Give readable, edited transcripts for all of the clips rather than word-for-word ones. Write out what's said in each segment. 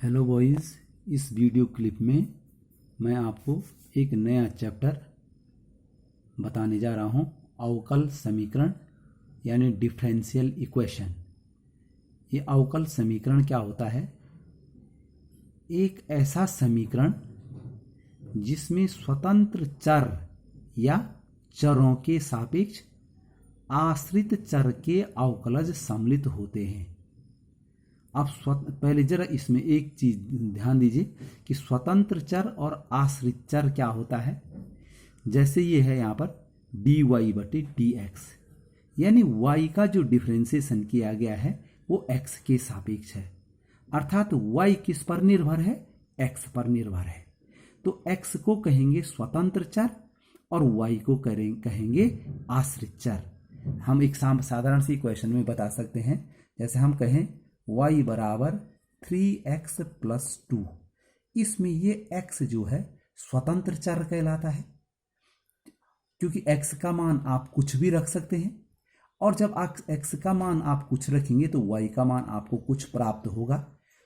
Hello boys, इस video clip में मैं आपको एक नया चैप्टर बताने जा रहा हूँ। अवकल समीकरण यानी डिफरेंशियल इक्वेशन। ये अवकल समीकरण क्या होता है? एक ऐसा समीकरण जिसमें स्वतंत्र चर या चरों के सापेक्ष आश्रित चर के अवकलज सम्मिलित होते हैं। अब पहले जरा इसमें एक चीज ध्यान दीजिए कि स्वतंत्र चर और आश्रित चर क्या होता है। जैसे ये है यहाँ पर dy बटे dx, यानी y का जो डिफरेंशिएशन किया गया है वो x के सापेक्ष है, अर्थात y किस पर निर्भर है? x पर निर्भर है। तो x को कहेंगे स्वतंत्र चर और y को कहेंगे आश्रित चर। हम एक साधारण सी क्वेश्चन में बता सकते हैं। जैसे हम कहें y बराबर 3x प्लस 2, इसमें ये x जो है स्वतंत्र चर कहलाता है, क्योंकि x का मान आप कुछ भी रख सकते हैं, और जब x का मान आप कुछ रखेंगे तो y का मान आपको कुछ प्राप्त होगा।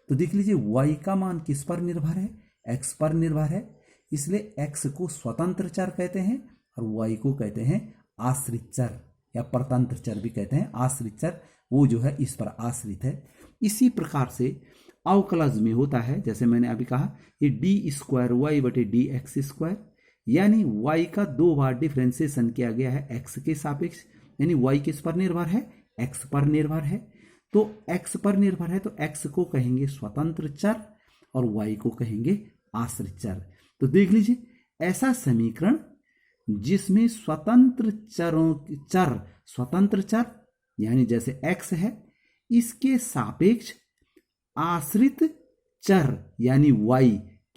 तो देख लीजिए y का मान किस पर निर्भर है? x पर निर्भर है, इसलिए x को स्वतंत्र चर कहते हैं और y को कहते हैं आश्रित चर या परतंत्र चर भी कहते हैं। आश्रित चर वो जो है इस पर आश्रित है। इसी प्रकार से अवकलज में होता है, जैसे मैंने अभी कहा, ये डी स्क्वायर वाई बटे डी एक्स स्क्वायर, यानी y का दो बार डिफरेंशिएशन किया गया है x के सापेक्ष, यानी y किस पर निर्भर है? x पर निर्भर है। तो x पर निर्भर है तो x को कहेंगे स्वतंत्र चर और y को कहेंगे आश्रित चर। तो देख लीजिए ऐसा समीकरण जिसमें स्वतंत्र चर यानी जैसे x है, इसके सापेक्ष आश्रित चर यानी y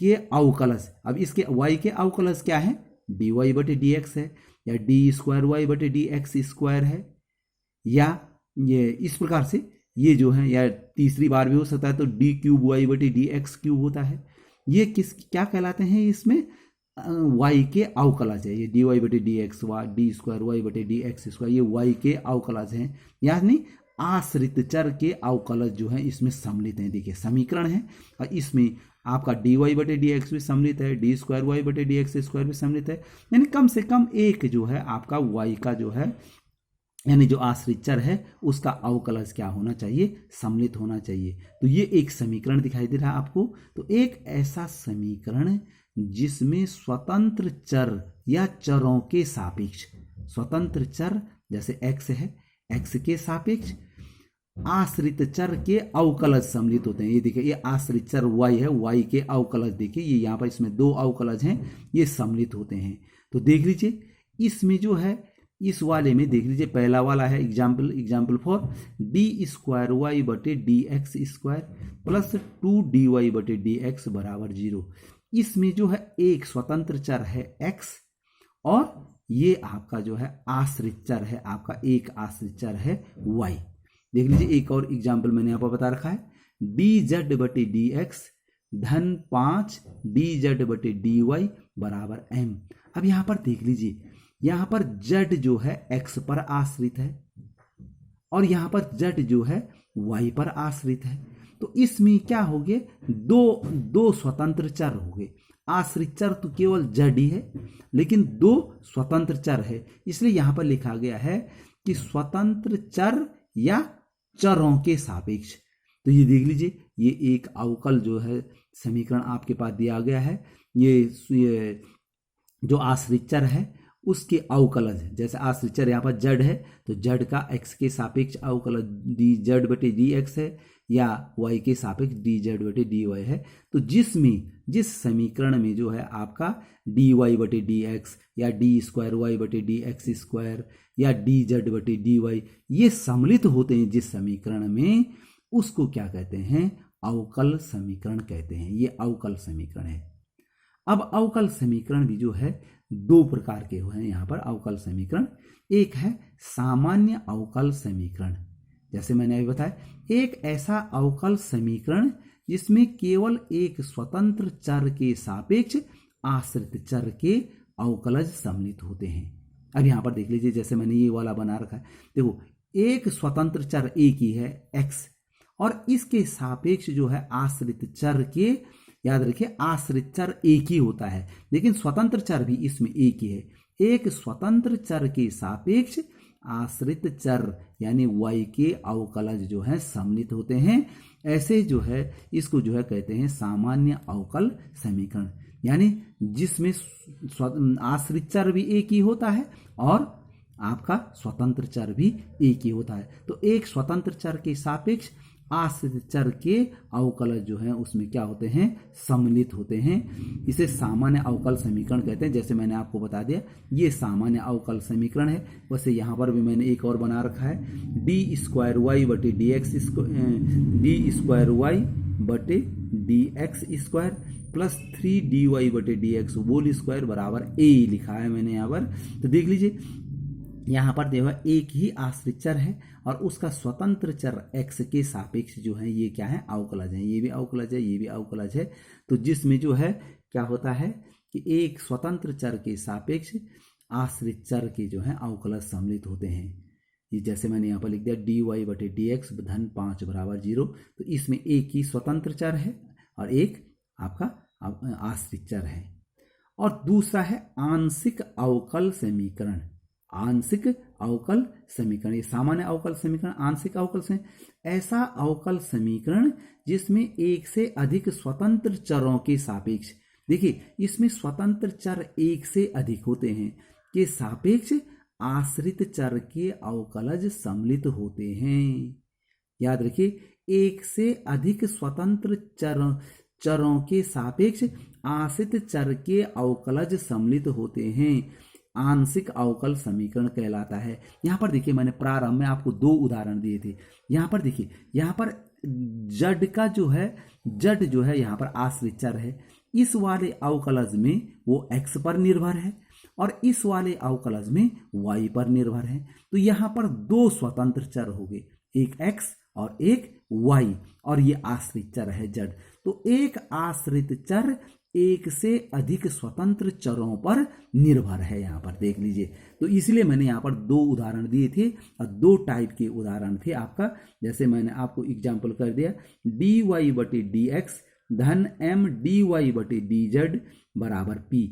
के अवकलज। अब इसके y के अवकलज क्या है? dy बटे dx है, या डी स्क्वायर वाई बटे डी एक्स स्क्वायर है, या ये इस प्रकार से ये जो है, या तीसरी बार भी हो सकता है तो डी क्यूब वाई बटे डी एक्स क्यूब होता है। ये क्या कहलाते हैं? इसमें y के अवकलज है। ये डी वाई बटे D X D square Y बटे डी एक्स स्क्वायर, ये y के अवकलज हैं, यानी आश्रित चर के अवकलज जो है इसमें सम्मिलित हैं। देखिए समीकरण है और इसमें आपका डी वाई बटे डी एक्स भी सम्मिलित है, डी स्क्वायर वाई बटे डी एक्स स्क्वायर भी सम्मिलित है, यानी कम से कम एक जो है आपका y का जो है यानी जो आश्रित चर है उसका अवकलज क्या होना चाहिए? सम्मिलित होना चाहिए। तो ये एक समीकरण दिखाई दे रहा है आपको। तो एक ऐसा समीकरण जिसमें स्वतंत्र चर या चरों के सापेक्ष, स्वतंत्र चर जैसे x है, x के सापेक्ष आश्रित चर के अवकलज सम्मिलित होते हैं। ये देखिए ये आश्रित चर y है, y के अवकलज देखिए ये यहाँ पर इसमें दो अवकलज हैं, ये सम्मिलित होते हैं। तो देख लीजिए इसमें जो है, इस वाले में देख लीजिए पहला वाला है example for d square Y बटे D x square plus 2 d Y बटे डी एक्स बराबर 0। इसमें जो है एक स्वतंत्र चर है x और ये आपका जो है आश्रित चर है, आपका एक आश्रित चर है y। देख लीजिए एक और एग्जाम्पल मैंने यहाँ पर बता रखा है, डी जेड बटे डी एक्स धन 5 डी जेड बटे डी वाई बराबर m। अब यहाँ पर देख लीजिए, यहाँ पर z जो है x पर आश्रित है और यहाँ पर z जो है y पर आश्रित है। तो इसमें क्या हो गए? दो स्वतंत्र चर हो गए। आश्रित चर तो केवल z ही है, लेकिन दो स्वतंत्र चर है, इसलिए यहाँ पर लिखा गया है कि स्वतंत्र चर या चरों के सापेक्ष। तो ये देख लीजिए ये एक अवकल जो है समीकरण आपके पास दिया गया है। ये जो आश्रित चर है उसके अवकलज, जैसे आश्रित चर यहाँ पर z है तो z का x के सापेक्ष अवकलज डी जेड बटे डी एक्स है, या y के सापेक्ष डी जेड बटे डी वाई है। तो जिस समीकरण में जो है आपका डी वाई बटे डी एक्स या डी स्क्वायर वाई बटे डी एक्स स्क्वायर या डी जेड बटे डी वाई ये सम्मिलित होते हैं जिस समीकरण में, उसको क्या कहते हैं? अवकल समीकरण कहते हैं। ये अवकल समीकरण है। अब अवकल समीकरण भी जो है दो प्रकार के हैं यहाँ पर अवकल समीकरण। एक है सामान्य अवकल समीकरण, जैसे मैंने अभी बताया, एक ऐसा अवकल समीकरण जिसमें केवल एक स्वतंत्र चर के सापेक्ष आश्रित चर के अवकलज सम्मिलित होते हैं। अब यहाँ पर देख लीजिए, जैसे मैंने ये वाला बना रखा है, देखो एक स्वतंत्र चर एक ही है x और इसके सापेक्ष जो है आश्रित चर के, याद रखिए आश्रित चर एक ही होता है, लेकिन स्वतंत्र चर भी इसमें एक ही है। एक स्वतंत्र चर के सापेक्ष आश्रित चर यानी y के अवकलज जो है सम्मिलित होते हैं। ऐसे जो है इसको जो है कहते हैं सामान्य अवकल समीकरण, यानी जिसमें आश्रित चर भी एक ही होता है और आपका स्वतंत्र चर भी एक ही होता है। तो एक स्वतंत्र चर के सापेक्ष आश्रित चर के अवकलज जो है उसमें क्या होते हैं, सम्मिलित होते हैं। इसे सामान्य अवकल समीकरण कहते हैं। जैसे मैंने आपको बता दिया ये सामान्य अवकल समीकरण है। वैसे यहाँ पर भी मैंने एक और बना रखा है, डी स्क्वायर वाई बटे D x square plus 3dy बटे डी एक्स होल स्क्वायर बराबर a लिखा है मैंने यहाँ पर। तो देख लीजिए यहाँ पर देखो एक ही आश्रित चर है और उसका स्वतंत्र चर x के सापेक्ष जो है ये क्या है, अवकलज है। ये भी अवकलज है, ये भी अवकलज है। तो जिसमें जो है क्या होता है कि एक स्वतंत्र चर के सापेक्ष आश्रित चर के जो है अवकलज सम्मिलित होते हैं। ये जैसे मैंने यहाँ पर लिख दिया dy बटे डी एक्स धन 5 बराबर 0। तो इसमें एक ही स्वतंत्र चर है और एक आपका आश्रित चर है। और दूसरा है आंशिक अवकल समीकरण। आंशिक अवकल समीकरण, ये सामान्य अवकल समीकरण, आंशिक अवकल समीकरण ऐसा अवकल समीकरण जिसमें एक से अधिक स्वतंत्र चरों के सापेक्ष, देखिए इसमें स्वतंत्र चर एक से अधिक होते हैं के सापेक्ष आश्रित चर के अवकलज सम्मिलित होते हैं। याद रखिए एक से अधिक स्वतंत्र चरों के सापेक्ष आश्रित चर के अवकलज सम्मिलित होते हैं, आंशिक अवकल समीकरण कहलाता है। यहाँ पर देखिए मैंने प्रारंभ में आपको 2 उदाहरण दिए थे। यहाँ पर देखिए यहाँ पर जड का जो है, जड जो है यहाँ पर आश्रित चर है। इस वाले अवकलज में वो x पर निर्भर है और इस वाले अवकलज में y पर निर्भर है। तो यहाँ पर 2 स्वतंत्र चर हो गए, एक x और एक y, और ये आश्रित चर है जड। तो एक आश्रित चर एक से अधिक स्वतंत्र चरों पर निर्भर है, यहाँ पर देख लीजिए। तो इसलिए मैंने यहाँ पर 2 उदाहरण दिए थे और 2 टाइप के उदाहरण थे आपका। जैसे मैंने आपको एग्जाम्पल कर दिया dy बटे डी एक्स धन m dy बटे डी जेड बराबर p।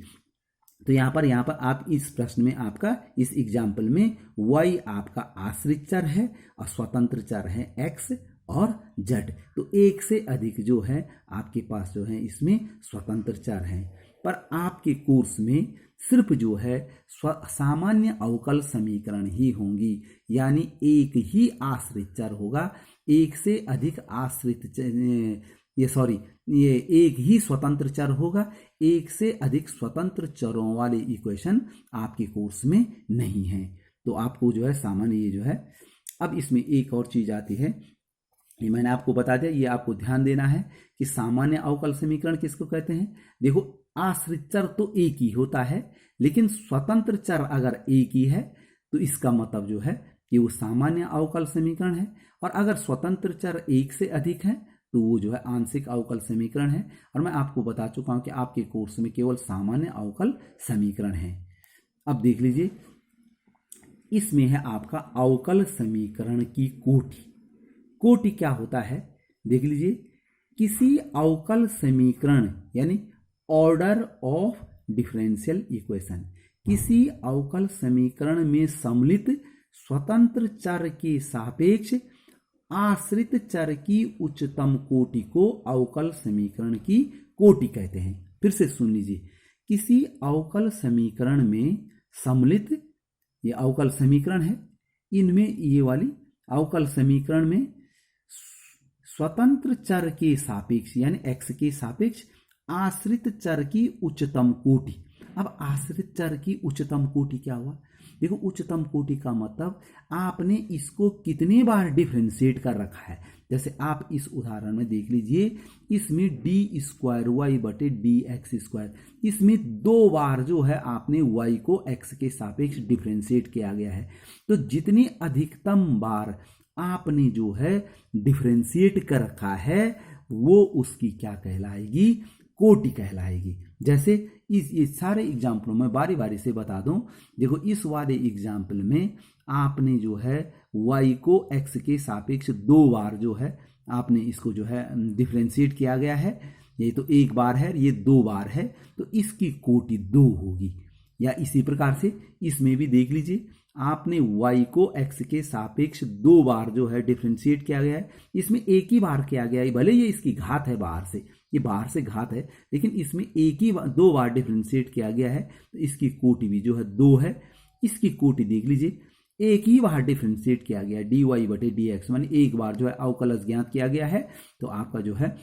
तो यहाँ पर आप इस प्रश्न में आपका इस एग्जाम्पल में y आपका आश्रित चर है और स्वतंत्र चर है x और z। तो एक से अधिक जो है आपके पास जो है इसमें स्वतंत्र चर हैं। पर आपके कोर्स में सिर्फ जो है सामान्य अवकल समीकरण ही होंगी, यानी एक ही आश्रित चर होगा, एक से अधिक ये एक ही स्वतंत्र चर होगा, एक से अधिक स्वतंत्र चरों वाले इक्वेशन आपके कोर्स में नहीं है। तो आपको जो है सामान्य ये जो है। अब इसमें एक और चीज आती है, ये मैंने आपको बता दिया, ये आपको ध्यान देना है कि सामान्य अवकल समीकरण किसको कहते हैं। देखो आश्रित चर तो एक ही होता है, लेकिन स्वतंत्र चर अगर एक ही है तो इसका मतलब जो है कि वो सामान्य अवकल समीकरण है, और अगर स्वतंत्र चर एक से अधिक है तो वो जो है आंशिक अवकल समीकरण है। और मैं आपको बता चुका हूं कि आपके कोर्स में केवल सामान्य अवकल समीकरण है। अब देख लीजिए इसमें है आपका अवकल समीकरण की कोटि। कोटि क्या होता है देख लीजिए, किसी अवकल समीकरण यानी ऑर्डर ऑफ डिफरेंशियल इक्वेशन, किसी अवकल समीकरण में सम्मिलित स्वतंत्र चर के सापेक्ष आश्रित चर की उच्चतम कोटि को अवकल समीकरण की कोटि कहते हैं। फिर से सुन लीजिए, किसी अवकल समीकरण में सम्मिलित, ये अवकल समीकरण है, इनमें ये वाली अवकल समीकरण में स्वतंत्र चर के सापेक्ष यानी x के सापेक्ष आश्रित चर की उच्चतम कोटि। अब आश्रित चर की उच्चतम कोटि क्या हुआ, देखो उच्चतम कोटि का मतलब आपने इसको कितने बार डिफरेंशिएट कर रखा है। जैसे आप इस उदाहरण में देख लीजिए, इसमें डी स्क्वायर वाई बटे डी एक्स स्क्वायर, इसमें 2 बार जो है आपने y को x के सापेक्ष डिफरेंशिएट किया गया है। तो जितनी अधिकतम बार आपने जो है डिफरेंशिएट कर रखा है वो उसकी क्या कहलाएगी, कोटि कहलाएगी। जैसे ये सारे एग्जाम्पलों में बारी बारी से बता दूं। देखो इस वाले एग्जाम्पल में आपने जो है y को x के सापेक्ष 2 बार जो है आपने इसको जो है डिफ्रेंशिएट किया गया है, ये तो एक बार है, ये 2 बार है, तो इसकी कोटि 2 होगी। या इसी प्रकार से इसमें भी देख लीजिए, आपने y को x के सापेक्ष 2 बार जो है डिफ्रेंशिएट किया गया है, इसमें एक ही बार किया गया है, भले ये इसकी घात है बाहर से, ये बाहर से घात है, लेकिन इसमें एक ही 2 बार डिफ्रेंशिएट किया गया है, तो इसकी कोटि भी जो है 2 है। इसकी कोटि देख लीजिए, एक ही बार डिफ्रेंशिएट किया गया है, dy/dx, माने एक बार जो है अवकलज ज्ञात किया गया है, तो आपका जो है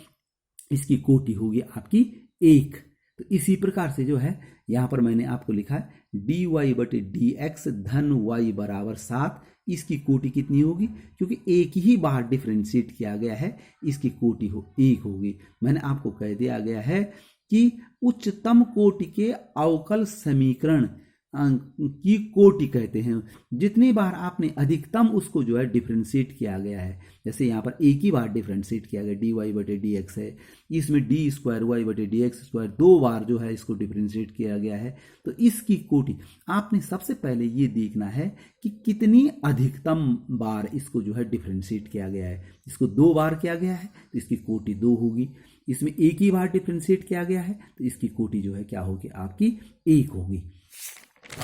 इसकी कोटि होगी आपकी 1। तो इसी प्रकार से जो है यहां पर मैंने आपको लिखा है dy/dx धन y बराबर 7, इसकी कोटि कितनी होगी, क्योंकि एक ही बार डिफ्रेंशिएट किया गया है, इसकी कोटि 1 होगी। मैंने आपको कह दिया गया है कि उच्चतम कोटि के अवकल समीकरण की कोटि कहते हैं जितनी बार आपने अधिकतम उसको जो है डिफ्रेंशिएट किया गया है। जैसे यहाँ पर एक ही बार डिफ्रेंशिएट किया गया, dy/dx है, इसमें d²y/dx² 2 बार जो है इसको डिफ्रेंशिएट किया गया है, तो इसकी कोटि आपने सबसे पहले ये देखना है कि कितनी अधिकतम बार इसको जो है डिफ्रेंशिएट किया गया है। इसको 2 बार किया गया है तो इसकी कोटि 2 होगी। इसमें एक ही बार डिफ्रेंशिएट किया गया है तो इसकी कोटि जो है क्या होगी, आपकी 1 होगी।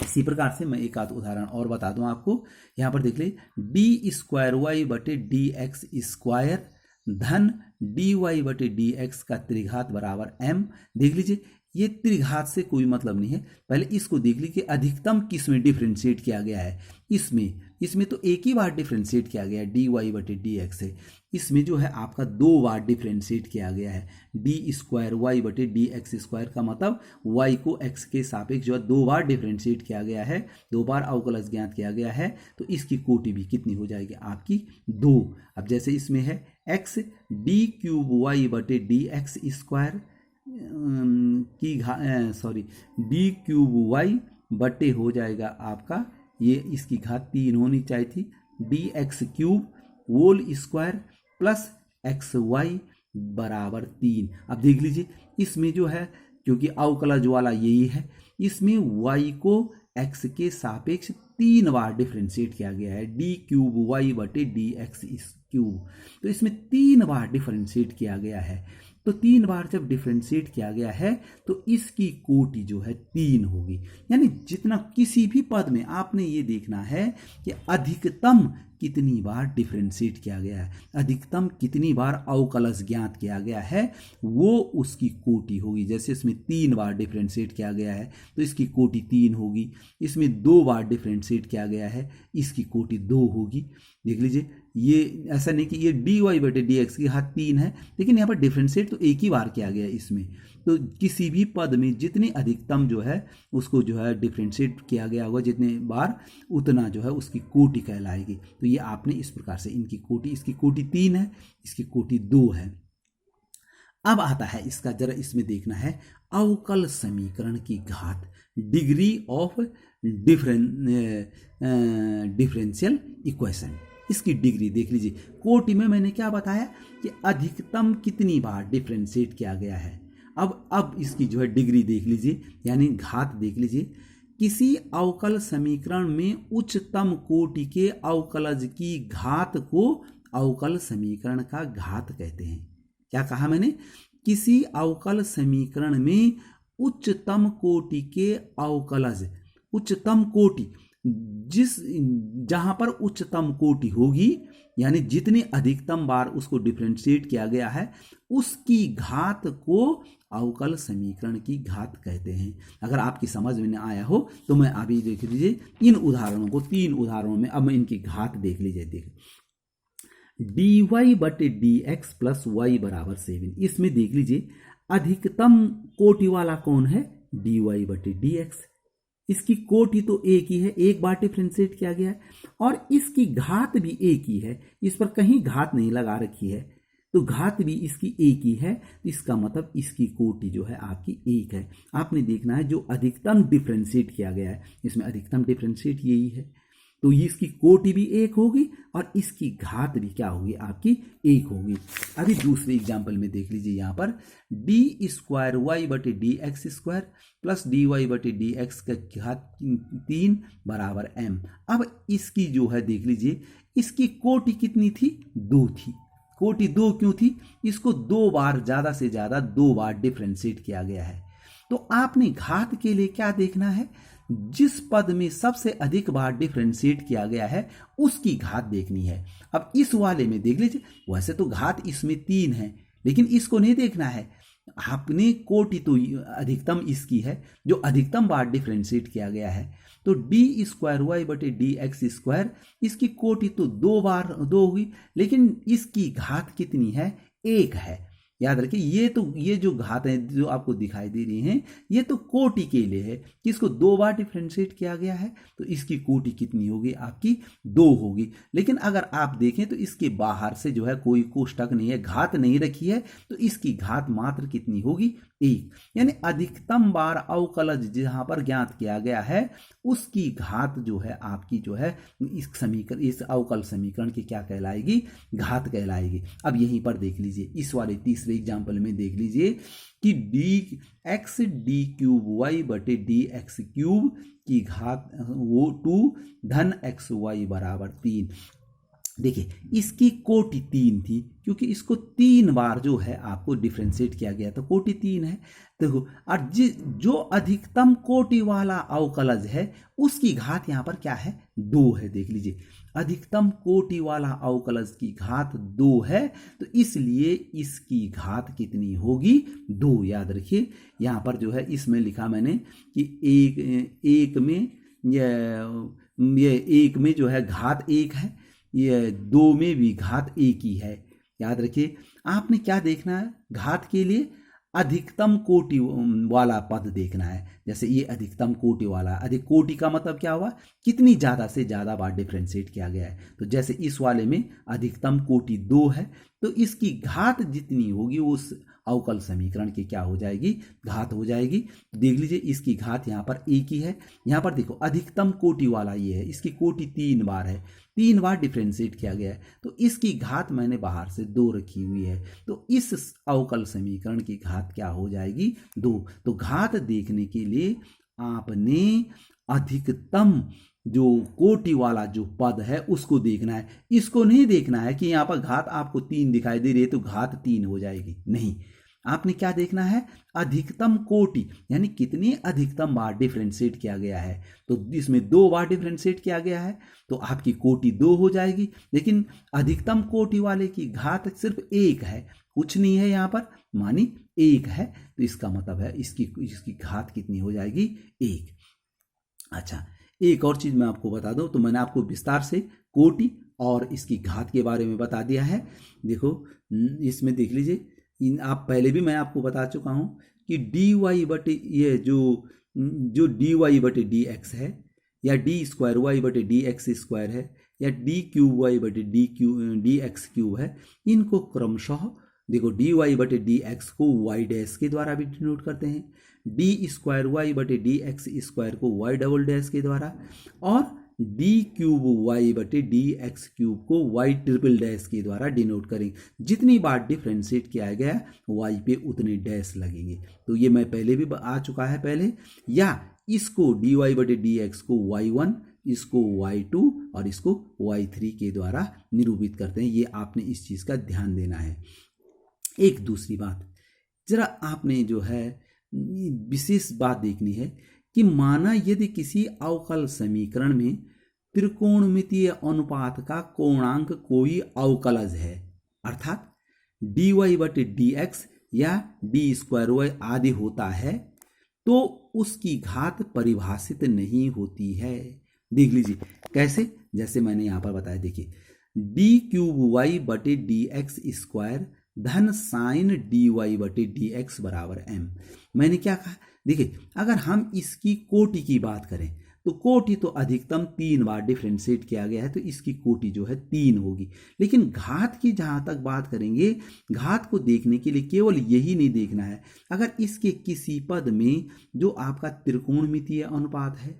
इसी प्रकार से मैं एक आध उदाहरण और बता दूं आपको। यहां पर देख लीजिए d²y/dx² धन dy/dx का त्रिघात बराबर m। देख लीजिए ये त्रिघात से कोई मतलब नहीं है, पहले इसको देख लीजिए कि अधिकतम किस में डिफ्रेंशिएट किया गया है। इसमें तो एक ही बार डिफ्रेंशिएट किया गया है, dy/dx है। इसमें जो है आपका 2 बार डिफ्रेंशिएट किया गया है, d²y/dx² का मतलब y को x के सापेक्ष जो है 2 बार डिफ्रेंशिएट किया गया है, 2 बार अवकलज ज्ञात किया गया है, तो इसकी कोटि भी कितनी हो जाएगी, आपकी 2। अब जैसे इसमें है x d3y/dx² d3y हो जाएगा आपका, ये इसकी घात 3 होनी चाहिए थी, dx³ प्लस xy बराबर 3। अब देख लीजिए इसमें जो है, क्योंकि अवकलज वाला यही है, इसमें y को x के सापेक्ष 3 बार डिफ्रेंशिएट किया गया है, d3y/dx³, तो इसमें 3 बार डिफ्रेंशिएट किया गया है। तो 3 बार जब डिफ्रेंशिएट किया गया है तो इसकी कोटि जो है 3 होगी। यानी जितना किसी भी पद में आपने ये देखना है कि अधिकतम कितनी बार डिफ्रेंशिएट किया गया है, अधिकतम कितनी बार अवकलज ज्ञात किया गया है, वो उसकी कोटि होगी। जैसे इसमें 3 बार डिफ्रेंशिएट किया गया है तो इसकी कोटि 3 होगी। इसमें 2 बार डिफ्रेंशिएट किया गया है, इसकी कोटि 2 होगी। देख लीजिए ये ऐसा नहीं कि ये dy/dx की घात 3 है, लेकिन यहाँ पर डिफ्रेंशिएट तो एक ही बार किया गया है इसमें। तो किसी भी पद में जितनी अधिकतम जो है उसको जो है डिफ्रेंशिएट किया गया होगा जितने बार, उतना जो है उसकी कोटि कहलाएगी। तो ये आपने इस प्रकार से इनकी कोटि, इसकी कोटि 3 है, इसकी कोटि 2 है। अब आता है इसका, जरा इसमें देखना है अवकल समीकरण की घात, डिग्री ऑफ डिफरेंशियल इक्वेशन, इसकी डिग्री देख लीजिए। कोटि में मैंने क्या बताया कि अधिकतम कितनी बार डिफ्रेंशिएट किया गया है। अब इसकी जो है डिग्री देख लीजिए, यानी घात देख लीजिए। किसी अवकल समीकरण में उच्चतम कोटि के अवकलज की घात को अवकल समीकरण का घात कहते हैं। क्या कहा मैंने? किसी अवकल समीकरण में उच्चतम कोटि के अवकलज, उच्चतम कोटि, जहां पर उच्चतम कोटि होगी, यानी जितनी अधिकतम बार उसको डिफ्रेंशिएट किया गया है, उसकी घात को अवकल समीकरण की घात कहते हैं। अगर आपकी समझ में आया हो तो मैं अभी देख लीजिए इन उदाहरणों को, 3 उदाहरणों में अब मैं इनकी घात देख लीजिए। देख dy/dx प्लस y बराबर 7, इसमें देख लीजिए अधिकतम कोटि वाला कौन है? dy/dx। इसकी कोटि तो एक ही है, एक बार डिफ्रेंशिएट किया गया है, और इसकी घात भी एक ही है, इस पर कहीं घात नहीं लगा रखी है, तो घात भी इसकी एक ही है। इसका मतलब इसकी कोटि जो है आपकी 1 है। आपने देखना है जो अधिकतम डिफ्रेंशिएट किया गया है, इसमें अधिकतम डिफ्रेंशिएट यही है, तो ये इसकी कोटि भी 1 होगी और इसकी घात भी क्या होगी? आपकी 1 होगी। अभी दूसरे एग्जाम्पल में देख लीजिए, यहाँ पर d²y/dx² प्लस dy/dx का घात 3 बराबर m। अब इसकी जो है देख लीजिए, इसकी कोटि कितनी थी? 2 थी। कोटि 2 क्यों थी? इसको 2 बार, ज्यादा से ज्यादा 2 बार डिफ्रेंशिएट किया गया है। तो आपने घात के लिए क्या देखना है? जिस पद में सबसे अधिक बार डिफ्रेंशिएट किया गया है उसकी घात देखनी है। अब इस वाले में देख लीजिए, वैसे तो घात इसमें 3 है, लेकिन इसको नहीं देखना है। आपने कोटि तो अधिकतम इसकी है जो अधिकतम बार डिफ्रेंशिएट किया गया है। तो डी स्क्वायर वाई बटे डी एक्स स्क्वायर, इसकी कोटि तो 2 बार 2 होगी, लेकिन इसकी घात कितनी है? 1 है। याद रखिए, ये जो घात है जो आपको दिखाई दे रही हैं, ये तो कोटि के लिए है कि इसको 2 बार डिफ्रेंशिएट किया गया है, तो इसकी कोटि कितनी होगी? आपकी 2 होगी। लेकिन अगर आप देखें तो इसके बाहर से जो है कोई कोष्टक नहीं है, घात नहीं रखी है, तो इसकी घात मात्र कितनी होगी? 1। यानी अधिकतम बार अवकलज जहां पर ज्ञात किया गया है उसकी घात जो है आपकी जो है इस अवकल समीकरण की क्या कहलाएगी? घात कहलाएगी। अब यहीं पर देख लीजिए, इस वाले तीसरे एग्जाम्पल में देख लीजिए कि D X D cube Y बटे डी एक्स क्यूब की घात वो 2 धन एक्स वाई बराबर 3। देखिए, इसकी कोटि 3 थी क्योंकि इसको 3 बार जो है आपको डिफ्रेंशिएट किया गया, तो कोटि 3 है। देखो, और जो अधिकतम कोटि वाला अवकलज है उसकी घात यहाँ पर क्या है? 2 है। देख लीजिए, अधिकतम कोटि वाला अवकलज की घात 2 है, तो इसलिए इसकी घात कितनी होगी? 2। याद रखिए, यहाँ पर जो है इसमें लिखा मैंने कि एक में जो है घात 1 है, ये 2 में भी घात 1 ही है। याद रखिए, आपने क्या देखना है? घात के लिए अधिकतम कोटि वाला पद देखना है। जैसे ये अधिकतम कोटि वाला, अधिक कोटि का मतलब क्या हुआ? कितनी ज्यादा से ज्यादा बार डिफ्रेंशिएट किया गया है। तो जैसे इस वाले में अधिकतम कोटि 2 है, तो इसकी घात जितनी होगी उस अवकल समीकरण की क्या हो जाएगी? घात हो जाएगी। देख लीजिए, इसकी घात यहाँ पर 1 ही है। यहाँ पर देखो, अधिकतम कोटि वाला ये है, इसकी कोटि 3 बार है, 3 बार डिफ्रेंशिएट किया गया है, तो इसकी घात मैंने बाहर से 2 रखी हुई है। तो इस अवकल समीकरण की घात क्या हो जाएगी? 2। तो घात देखने के लिए आपने अधिकतम जो कोटि वाला जो पद है उसको देखना है, इसको नहीं देखना है कि यहाँ पर घात आपको 3 दिखाई दे रही है तो घात 3 हो जाएगी। नहीं, आपने क्या देखना है? अधिकतम कोटि, यानी कितनी अधिकतम बार डिफ्रेंशिएट किया गया है। तो इसमें 2 बार डिफ्रेंशिएट किया गया है, तो आपकी कोटि 2 हो जाएगी। लेकिन अधिकतम कोटि वाले की घात सिर्फ 1 है, कुछ नहीं है यहाँ पर, मानी 1 है, तो इसका मतलब है इसकी घात कितनी हो जाएगी? 1। अच्छा, एक और चीज मैं आपको बता दूं, तो मैंने आपको विस्तार से कोटि और इसकी घात के बारे में बता दिया है। देखो, इसमें देख लीजिए, आप पहले भी मैं आपको बता चुका हूं कि डी वाई बटे ये जो डी वाई बटे डी एक्स है, या डी स्क्वायर वाई बटे डी एक्स स्क्वायर है, या डी क्यूब वाई बटे डी एक्स क्यूब है, इनको क्रमशः देखो, डी वाई बटे डी एक्स को वाई डैश के द्वारा भी डिनोट करते हैं, डी स्क्वायर वाई बटे डी एक्स स्क्वायर को वाई डबल डैश के द्वारा, और डी क्यूब वाई बटे डी एक्स क्यूब को वाई ट्रिपल डैश के द्वारा डिनोट करेंगे। जितनी बार डिफ्रेंशिएट किया गया वाई पे उतने डैश लगेंगे। तो ये मैं पहले भी आ चुका है पहले। या इसको डी वाई बटे डी एक्स को y1, इसको y2 और इसको y3 के द्वारा निरूपित करते हैं। ये आपने इस चीज का ध्यान देना है। एक दूसरी बात, जरा आपने जो है विशेष बात देखनी है कि माना यदि किसी अवकल समीकरण में त्रिकोणमितीय अनुपात का कोणांक कोई अवकलज है, अर्थात डी वाई बटे डी एक्स या डी स्क्वायर वाई आदि होता है, तो उसकी घात परिभाषित नहीं होती है। देख लीजिए कैसे, जैसे मैंने यहां पर बताया, देखिए डी क्यूब वाई बटे डी एक्स स्क्वायर धन साइन डी वाई बटे डी एक्स बराबर एम। मैंने क्या कहा? देखिए, अगर हम इसकी कोटि की बात करें तो कोटि तो अधिकतम 3 बार डिफ्रेंशिएट किया गया है, तो इसकी कोटि जो है 3 होगी। लेकिन घात की जहां तक बात करेंगे, घात को देखने के लिए केवल यही नहीं देखना है, अगर इसके किसी पद में जो आपका त्रिकोणमितीय अनुपात है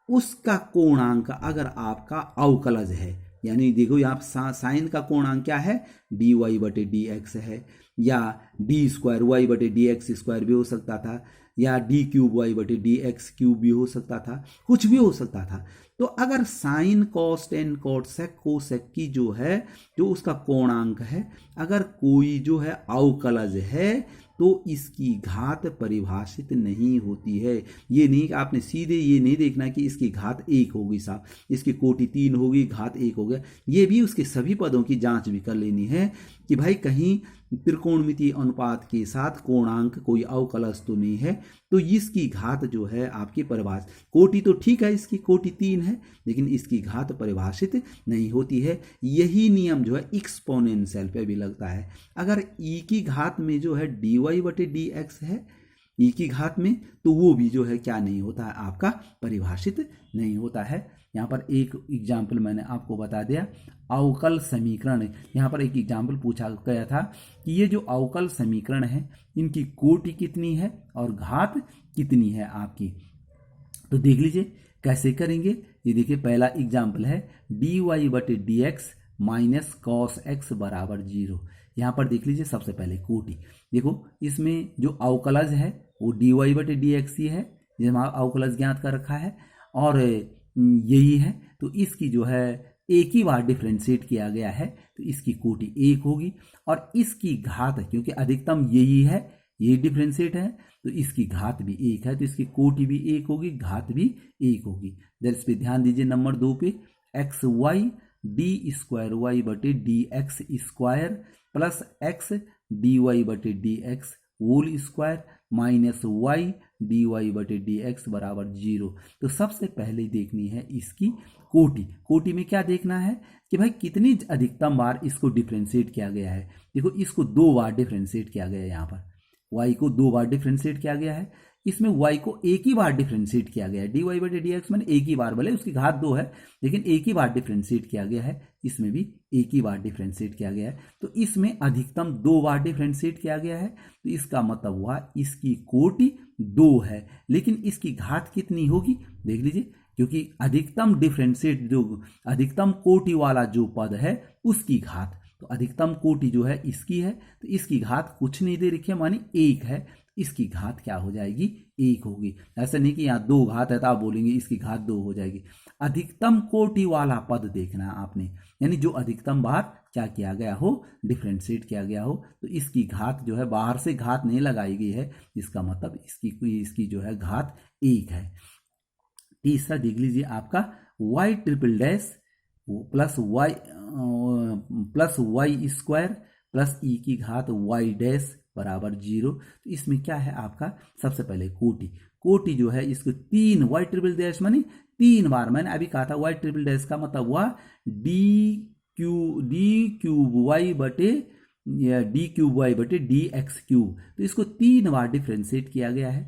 उसका कोणांक अगर आपका अवकलज है, यानी देखो यहाँ साइन का कोणांक क्या है? डी वाई बटे डी एक्स है, या डी स्क्वायर वाई बटे डी एक्स स्क्वायर भी हो सकता था, या डी क्यूब वाई बटे डी एक्स क्यूब भी हो सकता था, कुछ भी हो सकता था। तो अगर sine cos tan cot sec cosec की जो है, जो उसका कोणांक है, अगर कोई जो है अवकलज है तो इसकी घात परिभाषित नहीं होती है। ये नहीं कि आपने सीधे ये नहीं देखना कि इसकी घात 1 होगी साहब, इसकी कोटि 3 होगी, घात 1 हो गया। ये भी उसके सभी पदों की जांच भी कर लेनी है कि भाई कहीं त्रिकोणमितीय अनुपात के साथ कोणांक कोई अवकलज तो नहीं है, तो इसकी घात जो है आपकी परिभाषित, कोटि तो ठीक है, इसकी कोटि 3 है, लेकिन इसकी घात परिभाषित नहीं होती है। यही नियम जो है एक्सपोनेंशियल पे भी लगता है। अगर ई की घात में जो है डी वाई बटे डी एक्स है ई की घात में, तो वो भी जो है क्या नहीं होता है, आपका परिभाषित नहीं होता है। यहाँ पर एक एग्जाम्पल मैंने आपको बता दिया, अवकल समीकरण। यहाँ पर एक एग्जाम्पल पूछा गया था कि ये जो अवकल समीकरण है इनकी कोटि कितनी है और घात कितनी है आपकी। तो देख लीजिए कैसे करेंगे। ये देखिए पहला एग्जाम्पल है डी वाई बटे D x minus cos x बराबर 0। यहाँ पर देख लीजिए सबसे पहले कोटि देखो, इसमें जो अवकलज है वो डी वाई बटे डी एक्स ही है, जिसमें अवकलज ज्ञात कर रखा है, और यही है। तो इसकी जो है एक ही बार डिफ्रेंशिएट किया गया है, तो इसकी कोटि 1 होगी। और इसकी घात, क्योंकि अधिकतम यही है, यही डिफ्रेंशिएट है, तो इसकी घात भी 1 है, तो इसकी कोटि भी 1 होगी, घात भी 1 होगी। इस पे ध्यान दीजिए नंबर 2 पे, x y d square Y बटे D x square plus x d Y बटे D x whole square minus y d Y बटे डी एक्स बराबर 0। तो सबसे पहले देखनी है इसकी कोटि। कोटि में क्या देखना है कि भाई कितनी अधिकतम बार इसको डिफ्रेंशिएट किया गया है। देखो इसको 2 बार डिफ्रेंशिएट किया गया है, यहाँ पर y को 2 बार डिफ्रेंशिएट किया गया है, इसमें y को एक ही बार डिफ्रेंशिएट किया गया है। डी वाई बटे डी एक्स मैंने एक ही बार, भले उसकी घात 2 है लेकिन एक ही बार डिफ्रेंशिएट किया गया है, इसमें भी एक ही बार डिफ्रेंशिएट किया गया है। तो इसमें अधिकतम 2 बार डिफ्रेंशिएट किया गया है, तो इसका मतलब हुआ इसकी कोटि 2 है, लेकिन इसकी घात कितनी होगी देख लीजिए, क्योंकि अधिकतम डिफ्रेंशिएट जो अधिकतम कोटि वाला जो पद है उसकी घात, तो अधिकतम कोटि जो है इसकी है, तो इसकी घात कुछ नहीं दे रखी है, मानी 1 है, इसकी घात क्या हो जाएगी 1 होगी। ऐसा नहीं कि यहाँ 2 घात है तो आप बोलेंगे इसकी घात 2 हो जाएगी। अधिकतम कोटि वाला पद देखना आपने, यानी जो अधिकतम बार क्या किया गया हो, डिफ्रेंशिएट किया गया हो, तो इसकी घात जो है बाहर से घात नहीं लगाई गई है, इसका मतलब इसकी जो है घात 1 है। तीसरा देख लीजिए आपका y triple dash plus y square plus e की घात वाई डैश बराबर 0। तो इसमें क्या है आपका, सबसे पहले कोटि। कोटि जो है इसको 3 वाई ट्रिपल डैश माने 3 बार, मैंने अभी कहा था वाई ट्रिपल डैश का मतलब हुआ डी क्यूब वाई बटे डी क्यूब वाई बटे डी एक्स क्यूब। तो इसको 3 बार डिफ्रेंशिएट किया गया है,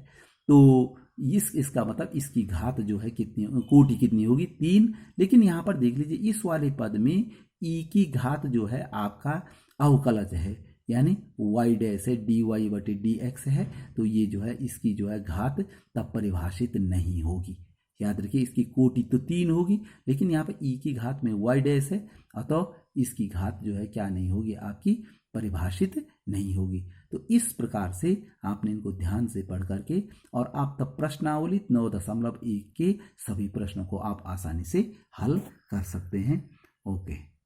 तो इसका मतलब इसकी घात जो है कितनी, कोटि कितनी होगी 3। लेकिन यहाँ पर देख लीजिए इस वाले पद में ई की घात जो है आपका अवकलज है, यानी वाई डैश है, डी वाई बटे डी एक्स है, तो ये जो है इसकी जो है घात तब परिभाषित नहीं होगी। याद रखिए इसकी कोटि तो 3 होगी, लेकिन यहाँ पर ई की घात में वाई डैश है, अतः इसकी घात जो है क्या नहीं होगी, आपकी परिभाषित नहीं होगी। तो इस प्रकार से आपने इनको ध्यान से पढ़ करके, और आप तब प्रश्नावली 9.1 के सभी प्रश्नों को आप आसानी से हल कर सकते हैं। ओके।